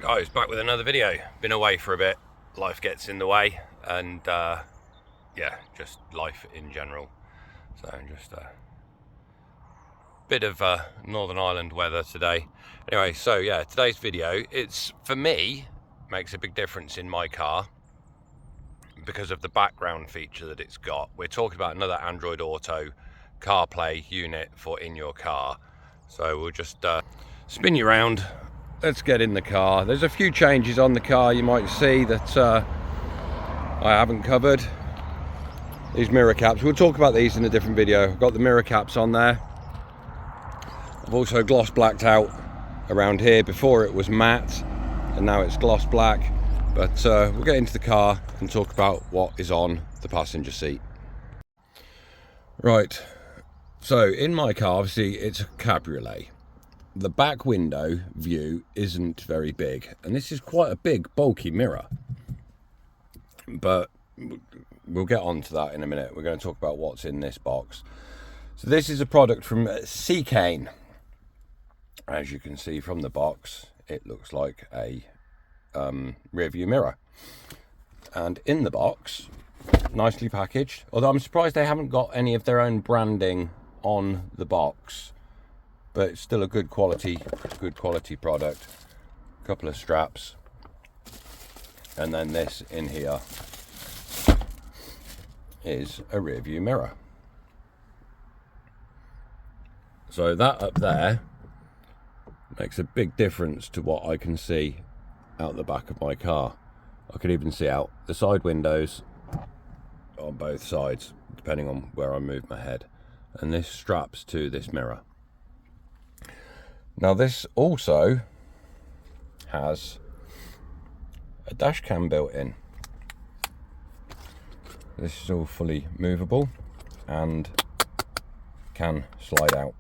Right guys, back with another video. Been away for a bit, life gets in the way, and yeah, just life in general. So just a bit of Northern Ireland weather today. Anyway, so yeah, today's video, it's, for me, makes a big difference in my car because of the background feature that it's got. We're talking about another Android Auto CarPlay unit for in your car. So we'll just spin you around. Let's get in the car. There's a few changes on the car you might see that I haven't covered. These mirror caps, we'll talk about these in a different video. I've got the mirror caps on there. I've also gloss blacked out around here. Before it was matte and now it's gloss black. But we'll get into the car and talk about what is on the passenger seat. Right, so in my car, obviously it's a cabriolet. The back window view isn't very big, and this is quite a big bulky mirror, but we'll get on to that in a minute. We're going to talk about what's in this box. So this is a product from Seicane. As you can see from the box, it looks like a rear view mirror, and in the box, nicely packaged, although I'm surprised they haven't got any of their own branding on the box, but it's still a good quality product. A couple of straps, and then this in here is a rear view mirror. So that up there makes a big difference to what I can see out the back of my car. I can even see out the side windows on both sides, depending on where I move my head, and this straps to this mirror. Now this also has a dash cam built in. This is all fully movable and can slide out.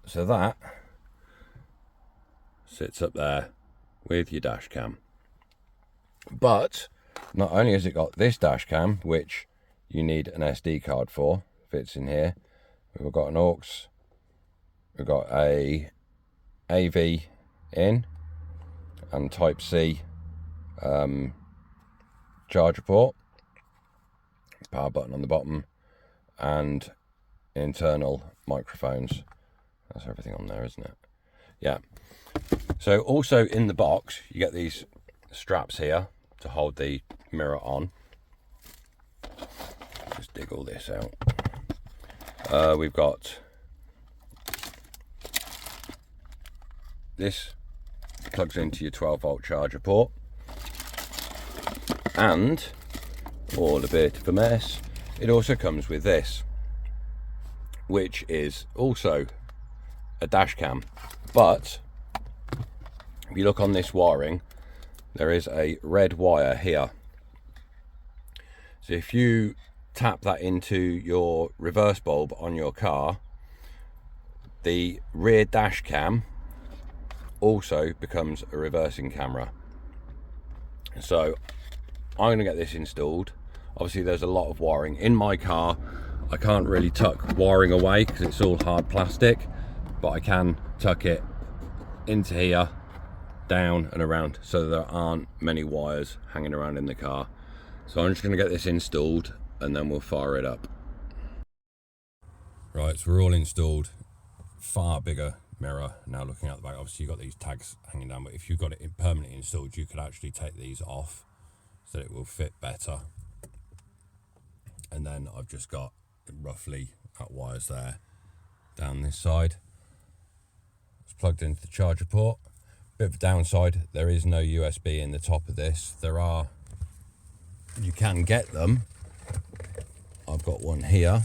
So that sits up there with your dash cam. But not only has it got this dash cam, which you need an SD card for, fits in here, we've got an aux, we've got a AV in and Type C charger port, power button on the bottom, and internal microphones. That's everything on there, isn't it? Yeah. So also in the box you get these straps here to hold the mirror on. Just dig all this out. We've got this, plugs into your 12-volt charger port, and all a bit of a mess, it also comes with this, which is also a dash cam. But if you look on this wiring, there is a red wire here. So if you tap that into your reverse bulb on your car, the rear dash cam also becomes a reversing camera. So I'm going to get this installed. Obviously there's a lot of wiring in my car. I can't really tuck wiring away because it's all hard plastic, but I can tuck it into here, down and around, so there aren't many wires hanging around in the car. So I'm just going to get this installed and then we'll fire it up. Right, so we're all installed. Far bigger mirror now looking out the back. Obviously you've got these tags hanging down, but if you've got it permanently installed, you could actually take these off so that it will fit better. And then I've just got roughly that wires there down this side. It's plugged into the charger port. Bit of a downside, there is no USB in the top of this. You can get them. I've got one here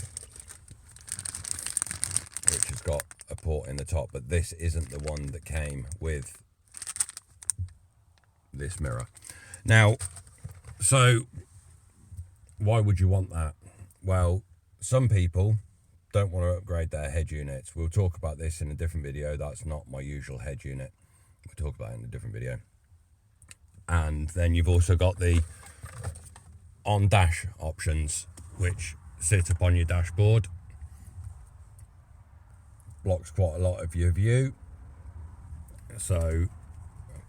which has got a port in the top, but this isn't the one that came with this mirror. Now, so why would you want that? Well, some people don't want to upgrade their head units. We'll talk about this in a different video. That's not my usual head unit. We'll talk about it in a different video. And then you've also got the on dash options, which sit up on your dashboard. Blocks quite a lot of your view. So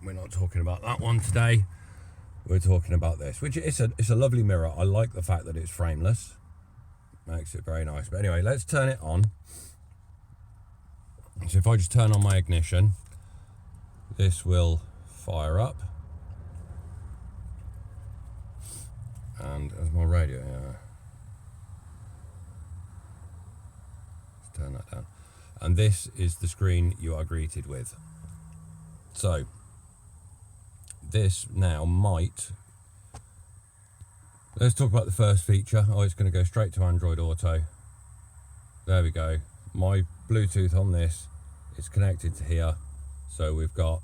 we're not talking about that one today. We're talking about this, which it's a lovely mirror. I like the fact that it's frameless. Makes it very nice. But anyway, let's turn it on. So if I just turn on my ignition, this will fire up. And as my radio, yeah. Let's turn that down. And this is the screen you are greeted with. So this now might, let's talk about the first feature. Oh, it's going to go straight to Android Auto. There we go. My Bluetooth on this is connected to here. So we've got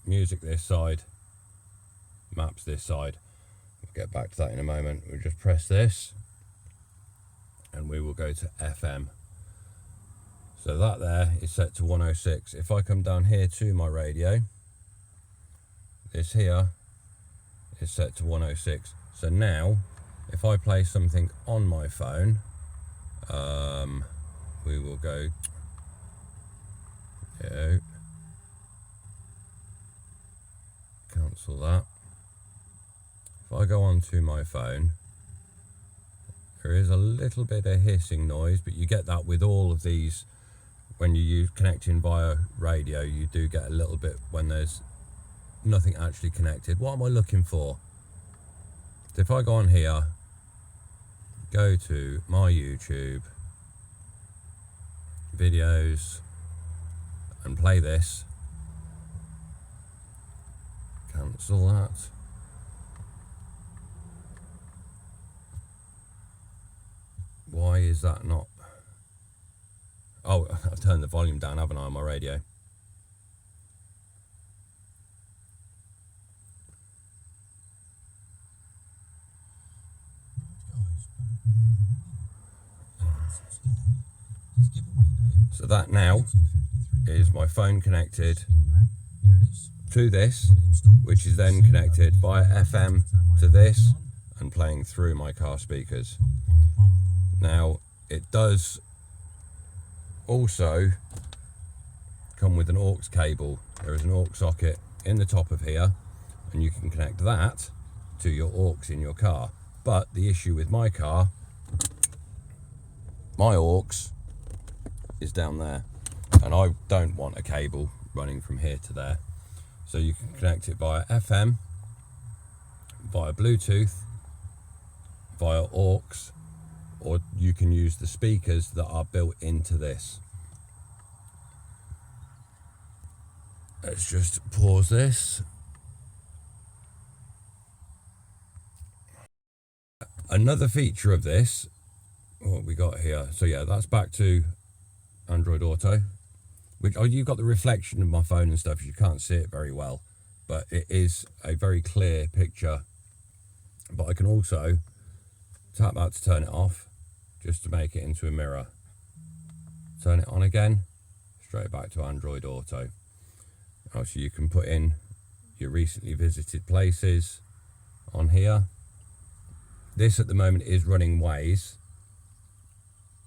music this side, maps this side. We'll get back to that in a moment. We'll just press this and we will go to FM. So that there is set to 106. If I come down here to my radio, this here is set to 106. So now, if I play something on my phone, we will go, cancel that. If I go onto my phone, there is a little bit of hissing noise, but you get that with all of these. When you use connecting via radio, you do get a little bit when there's nothing actually connected. What am I looking for? So if I go on here, go to my YouTube, videos, and play this, cancel that. Why is that not? Oh, I've turned the volume down, haven't I, on my radio? So that now is my phone connected to this, which is then connected via FM to this and playing through my car speakers. Now, it does also come with an aux cable. There is an aux socket in the top of here, and you can connect that to your aux in your car. But the issue with my car, my aux is down there, and I don't want a cable running from here to there. So you can connect it via FM, via Bluetooth, via aux, or you can use the speakers that are built into this. Let's just pause this. Another feature of this, what we got here, so yeah, that's back to Android Auto, which, oh, you've got the reflection of my phone and stuff, you can't see it very well, but it is a very clear picture. But I can also tap that to turn it off, just to make it into a mirror. Turn it on again, straight back to Android Auto. So you can put in your recently visited places on here. This at the moment is running Waze,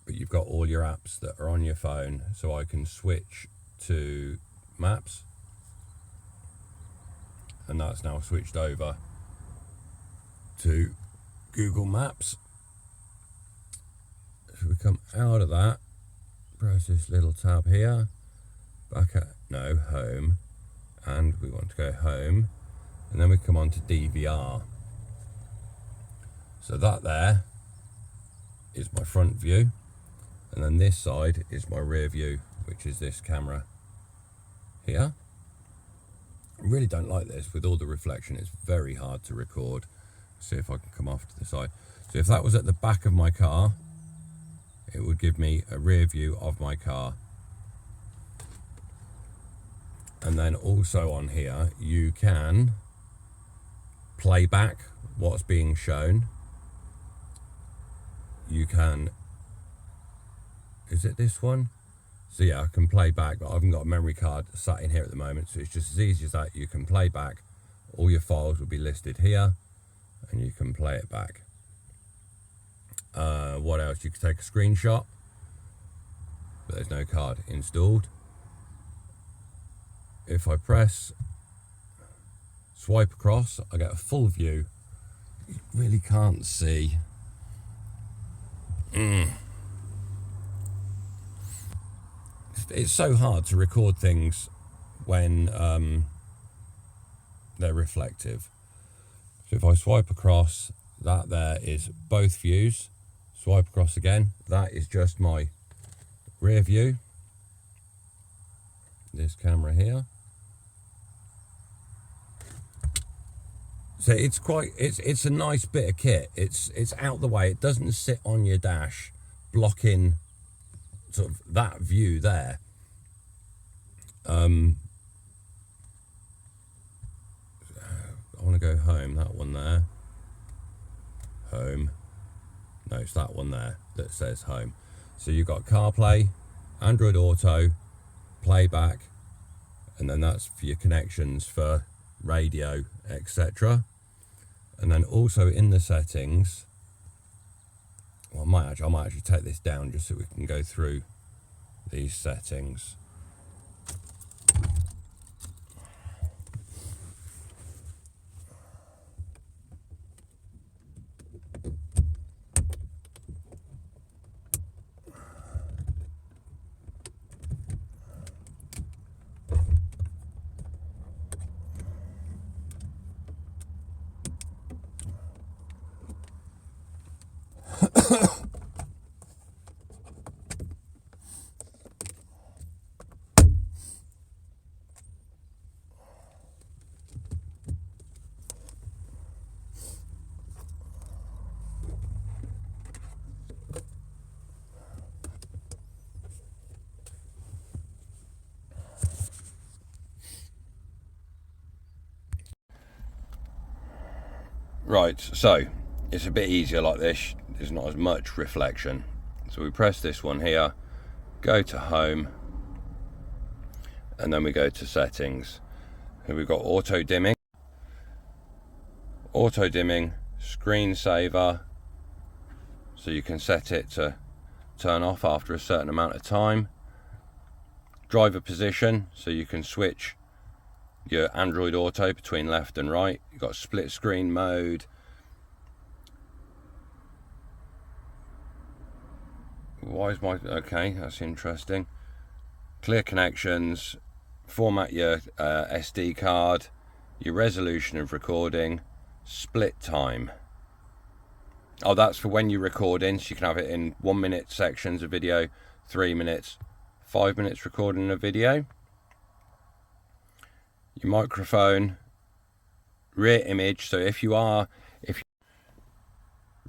but you've got all your apps that are on your phone. So I can switch to Maps, and that's now switched over to Google Maps. So we come out of that, press this little tab here, back at, no, home, and we want to go home, and then we come on to DVR. So that there is my front view, and then this side is my rear view, which is this camera here. I really don't like this with all the reflection. It's very hard to record. See if I can come off to the side. So if that was at the back of my car, it would give me a rear view of my car. And then also on here, you can play back what's being shown. You can, is it this one? So yeah, I can play back, but I haven't got a memory card sat in here at the moment. So it's just as easy as that. You can play back. All your files will be listed here, and you can play it back. What else? You can take a screenshot, but there's no card installed. If I press swipe across, I get a full view. You really can't see. It's so hard to record things when they're reflective. So if I swipe across, that there is both views. Swipe across again, that is just my rear view. This camera here. So it's a nice bit of kit. It's out the way. It doesn't sit on your dash, blocking sort of that view there. I want to go home. That one there. Home. No, it's that one there that says home. So you've got CarPlay, Android Auto, playback, and then that's for your connections for radio, etc. And then also in the settings, well, I might actually take this down just so we can go through these settings. Right, so it's a bit easier like this. There's not as much reflection. So we press this one here, go to home, and then we go to settings. And we've got auto dimming, screensaver, so you can set it to turn off after a certain amount of time. Driver position, so you can switch your Android Auto between left and right. You've got split screen mode. Why is my... okay, that's interesting. Clear connections, format your SD card, your resolution of recording, split time. Oh, that's for when you're recording, so you can have it in 1 minute sections of video, 3 minutes, 5 minutes recording a video. Your microphone, rear image, so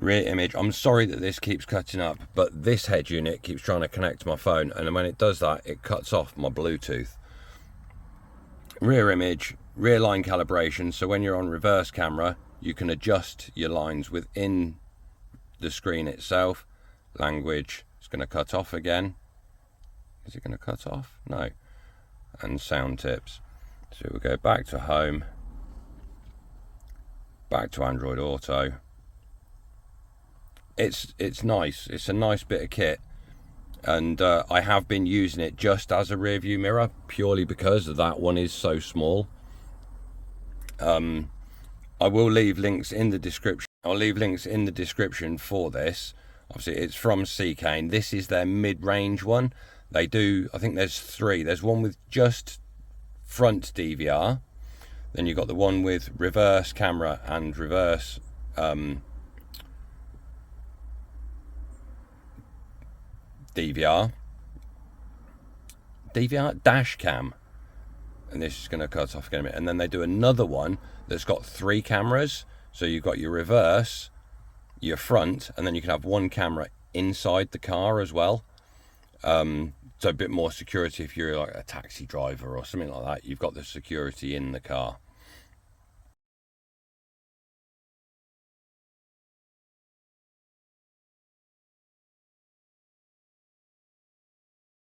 rear image, I'm sorry that this keeps cutting up, but this head unit keeps trying to connect to my phone, and when it does that, it cuts off my Bluetooth. Rear image, rear line calibration, so when you're on reverse camera, you can adjust your lines within the screen itself. Language, it's going to cut off again. Is it going to cut off? No. And sound tips. So we'll go back to home, back to Android Auto. It's nice. It's a nice bit of kit, and I have been using it just as a rear view mirror purely because that one is so small. I will leave links in the description. I'll leave links in the description for this. Obviously, it's from Seicane. This is their mid-range one. They do, I think there's 3. There's one with just front DVR, then you've got the one with reverse camera and reverse DVR dash cam, and this is going to cut off again in a minute. And then they do another one that's got 3 cameras, so you've got your reverse, your front, and then you can have 1 camera inside the car as well. So a bit more security if you're like a taxi driver or something like that. You've got the security in the car.